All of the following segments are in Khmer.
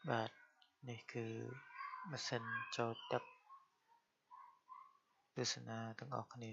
បាទនេះគឺម៉ាស៊ីនចូលទឹកទស្សនាទាំងអស់គ្នា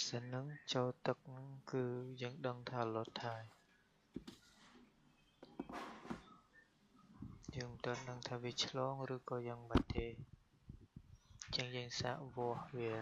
សិននឹងចូលទឹកគឺយើងដឹងថាលត់ហើយយើងមិនទាន់ដឹងថាវាឆ្លងឬក៏យ៉ាងម៉េចទេអញ្ចឹងយើងសាកវាស់វា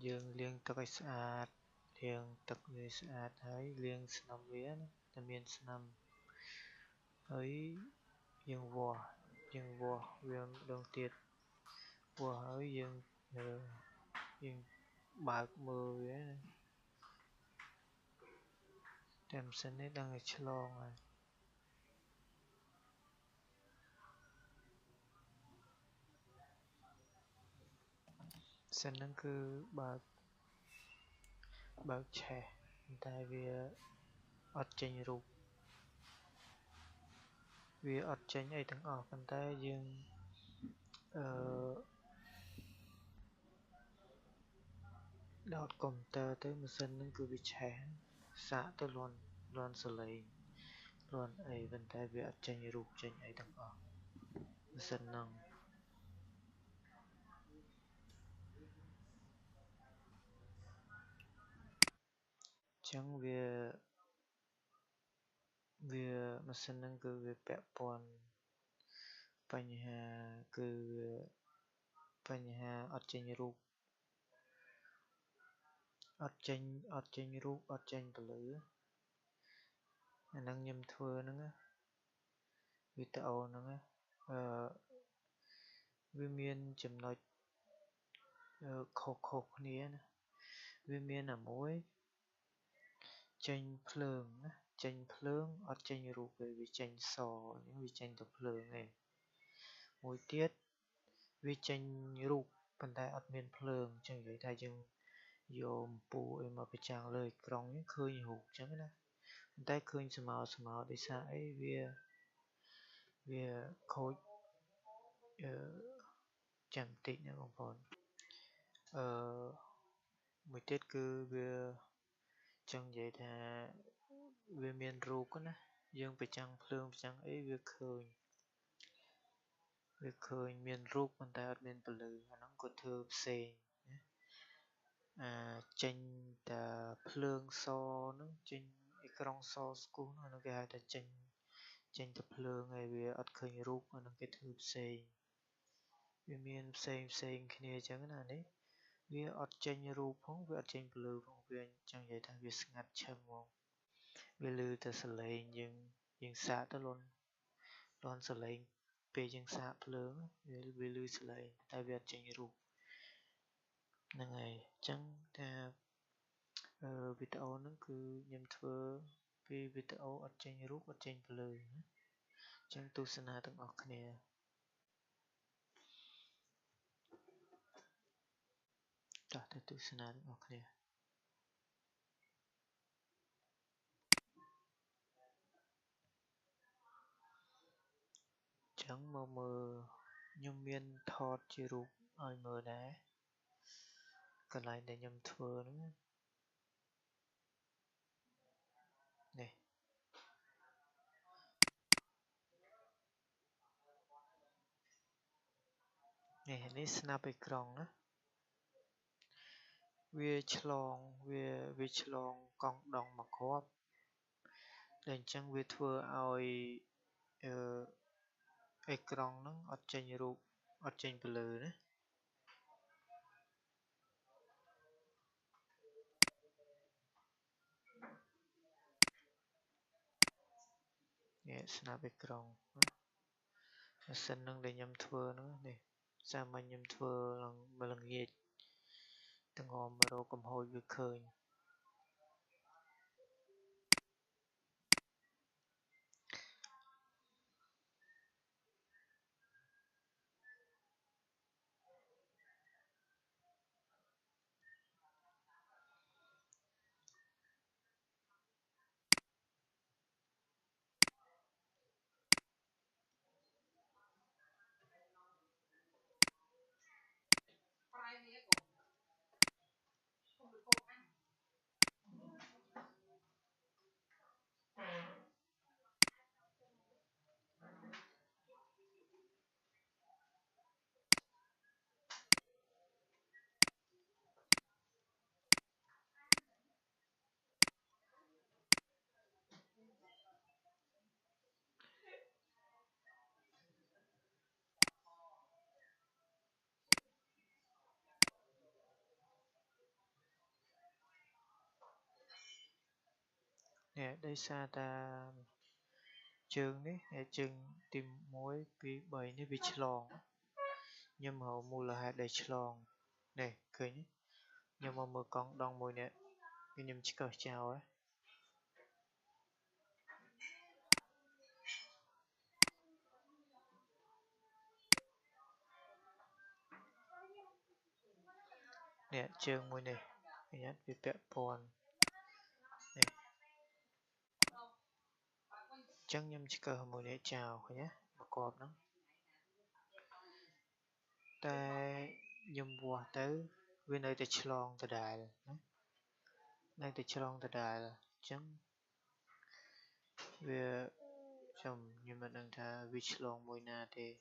យើងលាងទឹកឲ្យស្អាតលាងទឹកវាស្អាតហើយលាងស្នំវាតែមានស្នំហើយយើងវាស់វាម្ដងទៀតវាស់ហើយយើងបើកមើលវាតែម៉ាស៊ីននេះដឹងតែឆ្លងហើយសិនហ្នឹងគឺបើកឆេះតែវាអត់ចេញរូបវាអត់ចេញអីទាំងអស់ប៉ុន្តែយើងដោតកុំព្យូទ័រទៅម៉ាស៊ីនហ្នឹងគឺវាឆេះសាកទៅលាន់សលេងលាន់អីប៉ុន្តែវាអត់ចេញរូបចេញអីទាំងអស់ម៉ាស៊ីនហ្នឹងចឹងវាម៉ាស៊ីនហ្នឹងគឺវាពាក់ព័ន្ធបញ្ហាគឺបញ្ហាអត់ចេញរូបអត់ចេញរូបអត់ចេញពន្លឺអាហ្នឹងខ្ញុំធ្វើហ្នឹងវីដេអូហ្នឹងវាមានចំណុចខុសគ្នាណាវាមានតែមួយចេញភ្លើងណាចេញភ្លើងអត់ចេញរូបទេវាចេញសអញ្ចឹងវាចេញតែភ្លើងឯងមួយទៀតវាចេញរូបប៉ុន្តែអត់មានភ្លើងអញ្ចឹងនិយាយថាយើងយកអំពូលអីមកប្រចាំងលើអេក្រង់ហ្នឹងឃើញរូបអញ្ចឹងណាប៉ុន្តែឃើញស្មើដោយសារអីវាខូចចាំបន្តិចណាបងប្អូនមួយទៀតគឺវាចង់និយាយថាវាមានរូបណាយើងប្រចាំងភ្លើងប្រចាំងអីវាឃើញមានរូបប៉ុន្តែអត់មានពន្លឺអាហ្នឹងគាត់ធ្វើផ្សេងណាចេញតែភ្លើងសហ្នឹងចេញអេក្រង់សស្គុះហ្នឹងគេហៅថាចេញតែភ្លើងហើយវាអត់ឃើញរូបអាហ្នឹងគេធ្វើផ្សេងវាមានផ្សេងគ្នាអញ្ចឹងណានេះវាអត់ចេញរូបផងវាអត់ចេញពន្លឺផងវាចង់និយាយថាវាស្ងាត់ឈឹងហ្មងវាឮតែសលេងយើងសាកទៅលាន់សលេងពេលយើងសាកភ្លើងវាឮសលេងតែវាអត់ចេញរូបហ្នឹងហើយអញ្ចឹងថាវីដេអូហ្នឹងគឺខ្ញុំធ្វើពីវីដេអូអត់ចេញរូបអត់ចេញពន្លឺណាអញ្ចឹងទស្សនាទាំងអស់គ្នាតោះទៅទស្សនាទាំងអស់គ្នាចឹងមកមើលខ្ញុំមានថតជារូបឲ្យមើលដែរកន្លែងដែលខ្ញុំធ្វើហ្នឹងនេះស្នាប់អេក្រង់ណាវាឆ្លងកង់ដុងមកគ្រាប់តែអញ្ចឹងវាធ្វើឲ្យអេក្រង់ហ្នឹងអត់ចេញរូបអត់ចេញពន្លឺណានេះស្នាប់អេក្រង់ម៉ាស៊ីនហ្នឹងដែលខ្ញុំធ្វើហ្នឹងនេះសាមញ្ញខ្ញុំធ្វើឡើងល្ងាចទាំងអមរកកំហូចវាឃើញ nè đây xa ta chương ní nè chương tìm mối bị bảy ní bị chlong nhưng mà hậu mù là hai đầy chlong nè cười nhé nhưng mà mưa con đong mùi nè cái nhầm chỉ cờ chào ấy nè chương mùi nè cái nhát bị bẹp bòn nè chẳng nhầm chỉ cờ mùi nè chào cái nhé mà cọp nó ta nhầm bùa tới bên đây ta chlong ta đài đây ta chlong ta đài là chẳng về chồng nhưng mà đang ta vì chlong mùi nà thì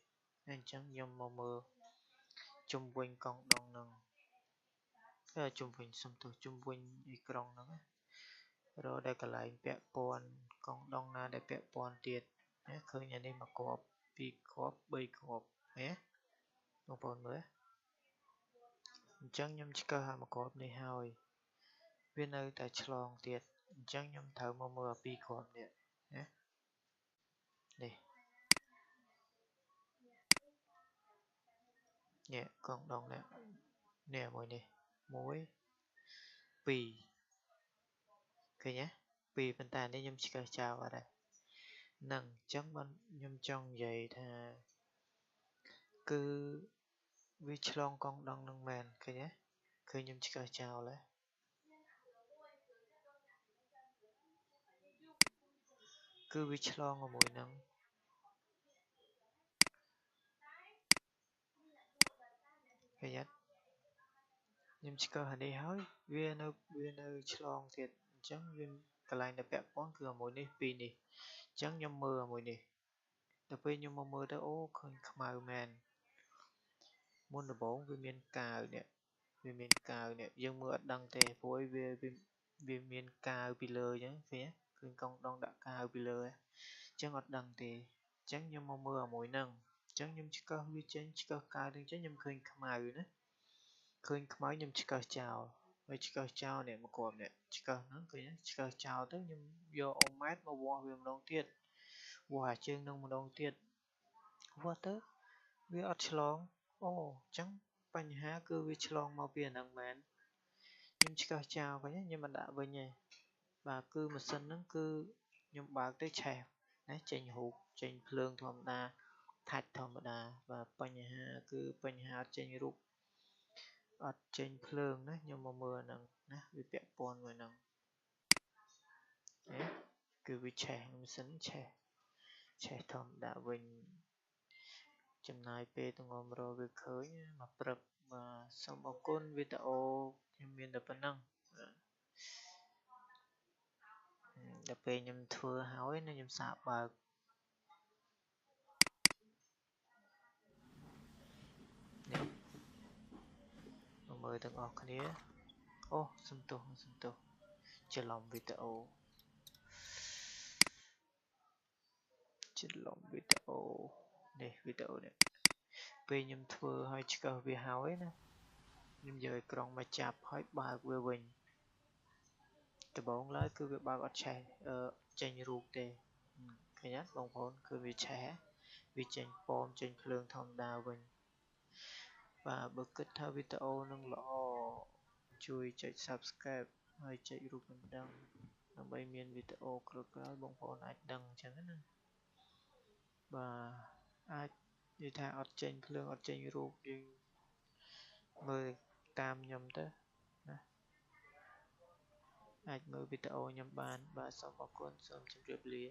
nên chẳng nhầm mà mưa chung quanh con đông nâng chung quanh xâm thực chung quanh y krong nâng rồi đây cả lại bẹ pon con đông na đây bẹ pon tiệt nhé khơi nhà đây mà cọp bị cọp bay cọp nhé con pon mới chẳng nhầm chỉ cơ hà mà cọp này hơi viên ơi tại chlong tiệt chẳng nhầm thở mà mưa bị cọp nè nhé đây nhẹ con đông nè nè mồi nè muối pì cái nhé pì bên ta đây nhầm chỉ cơ chào vào đây nâng chẳng bên nhầm trong vậy thà cứ vì chlong con đông nâng mền cái nhé cứ nhầm chỉ cơ chào lấy cứ vì chlong ở mùi nâng cái nhé nhưng chỉ có hành đi hỏi viên chlong thiệt chẳng viên cái lại là bẹp bón cửa mùi này pì nè chẳng nhầm mưa mùi nè đặc biệt nhầm mưa đó ô khơi khmau man muốn là bốn viên miền cào nè viên miền cào nè dân mưa đăng tề phối viên miền cào bị lơ nhá phía khơi công đông đã cào bị lơ chẳng ngọt đăng tề chẳng nhầm mưa mùi nâng chẳng nhầm chỉ có vi chẳng chỉ có cào đừng chẳng nhầm khơi khmau nữa khơi khmau nhầm chỉ có chào với chỉ có chào nè một cột nè chỉ có nó cười nhá chỉ có chào tới nhầm do ông mát mà qua viên đầu tiên qua chương nông một đầu tiên qua tới vì ở chlong ô chẳngបញ្ហាគឺវាឆ្លងមកពីអាហ្នឹងមែនខ្ញុំឆ្កឹះចោលវិញខ្ញុំមិនដាក់វិញទេបាទគឺម៉ាស៊ីនហ្នឹងគឺខ្ញុំបើកទៅឆេះណាចេញរូបចេញភ្លើងធម្មតាថាច់ធម្មតាបាទបញ្ហាគឺបញ្ហាអត់ចេញរូបអត់ចេញភ្លើងណាខ្ញុំមកមើលហ្នឹងណាវាពាក់ព័ន្ធមួយហ្នឹងគឺវាឆេះម៉ាស៊ីនឆេះធម្មតាវិញចំណាយពេលទងំរវាឃើញមកព្រឹកបាទសូមអរគុណវីដេអូខ្ញុំមានតែប៉ុណ្ណឹងដល់ពេលខ្ញុំធ្វើហើយណាខ្ញុំសាកបើកនេះមកមើលទាំងអស់គ្នាអូសំទោសច្រឡំវីដេអូនេះវីដេអូនេះពេលខ្ញុំធ្វើឲ្យឆ្កឹះវាហើយណាខ្ញុំយកអេក្រង់មកចាប់ហើយបើកវាវិញដំបូងឡើយគឺវាបើកអត់ឆេះចេញរូបទេឃើញទេបងប្អូនគឺវាឆេះវាចេញពណ៌ចេញភ្លើងធម្មតាវិញបាទបើគិតថាវីដេអូនឹងល្អជួយចុច Subscribe ហើយចុចរូបកណ្ដឹងដើម្បីមានវីដេអូក្រោយៗបងប្អូនអាចដឹងអញ្ចឹងណាបាទអាចនិយាយថាអត់ចេញភ្លើងអត់ចេញរូបយើងមើលតាមខ្ញុំទៅណាអាចមើលវីដេអូខ្ញុំបានបាទសូមអរគុណសូមជម្រាបលា